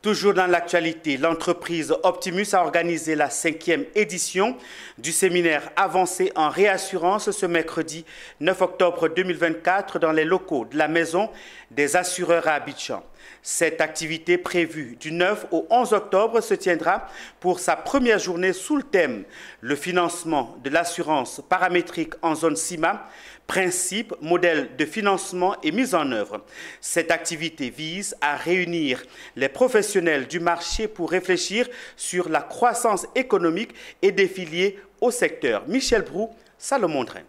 Toujours dans l'actualité, l'entreprise Optimus a organisé la 5e édition du séminaire avancé en réassurance ce mercredi 9 octobre 2024 dans les locaux de la Maison des assureurs à Abidjan. Cette activité prévue du 9 au 11 octobre se tiendra pour sa première journée sous le thème « Le financement de l'assurance paramétrique en zone CIMA, principe, modèle de financement et mise en œuvre ». Cette activité vise à réunir les professionnels du marché pour réfléchir sur la croissance économique et des filières au secteur. Michel Brou, Salomon Drin.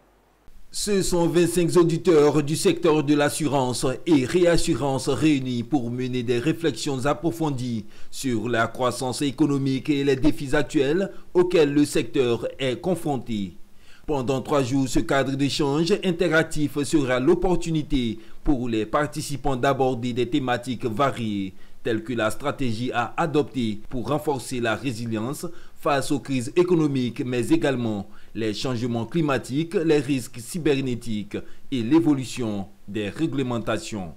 Ce sont 25 auditeurs du secteur de l'assurance et réassurance réunis pour mener des réflexions approfondies sur la croissance économique et les défis actuels auxquels le secteur est confronté. Pendant 3 jours, ce cadre d'échange interactif sera l'opportunité pour les participants d'aborder des thématiques variées, telles que la stratégie à adopter pour renforcer la résilience face aux crises économiques, mais également les changements climatiques, les risques cybernétiques et l'évolution des réglementations.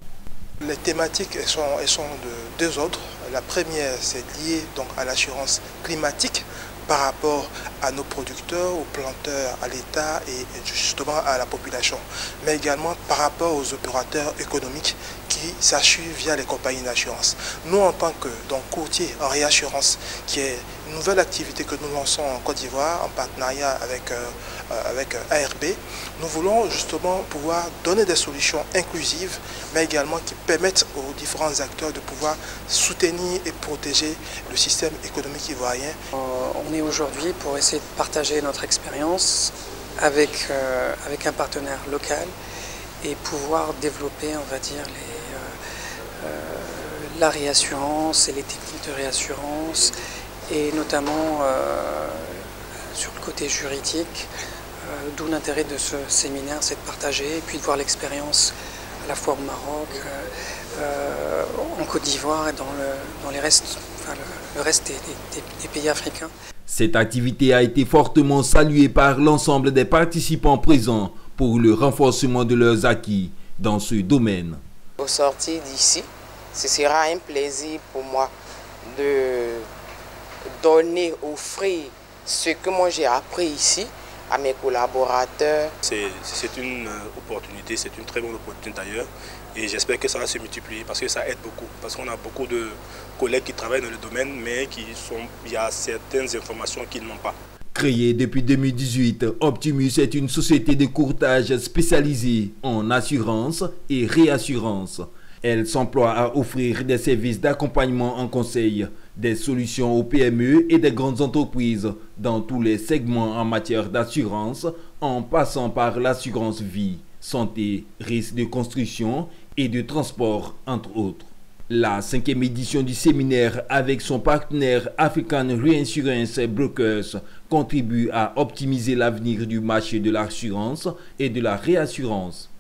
Les thématiques elles sont de 2 ordres. La première, c'est lié donc à l'assurance climatique par rapport à nos producteurs, aux planteurs, à l'État et justement à la population, mais également par rapport aux opérateurs économiques qui s'assurent via les compagnies d'assurance. Nous, en tant que courtier en réassurance, qui est une nouvelle activité que nous lançons en Côte d'Ivoire en partenariat avec ARB, nous voulons justement pouvoir donner des solutions inclusives, mais également qui permettent aux différents acteurs de pouvoir soutenir et protéger le système économique ivoirien. On est aujourd'hui pour essayer de partager notre expérience avec un partenaire local et pouvoir développer, on va dire, la réassurance et les techniques de réassurance, et notamment sur le côté juridique, d'où l'intérêt de ce séminaire, c'est de partager et puis de voir l'expérience à la fois au Maroc, en Côte d'Ivoire et dans le reste des pays africains. Cette activité a été fortement saluée par l'ensemble des participants présents pour le renforcement de leurs acquis dans ce domaine. Au sortir d'ici, ce sera un plaisir pour moi de donner, offrir ce que moi j'ai appris ici à mes collaborateurs. C'est une opportunité, c'est une très bonne opportunité d'ailleurs, et j'espère que ça va se multiplier parce que ça aide beaucoup, parce qu'on a beaucoup de collègues qui travaillent dans le domaine mais il y a certaines informations qu'ils n'ont pas. Créée depuis 2018, Optimus est une société de courtage spécialisée en assurance et réassurance. Elle s'emploie à offrir des services d'accompagnement en conseil, des solutions aux PME et des grandes entreprises dans tous les segments en matière d'assurance, en passant par l'assurance vie, santé, risque de construction et de transport, entre autres. La 5e édition du séminaire avec son partenaire African Reinsurance Brokers contribue à optimiser l'avenir du marché de l'assurance et de la réassurance.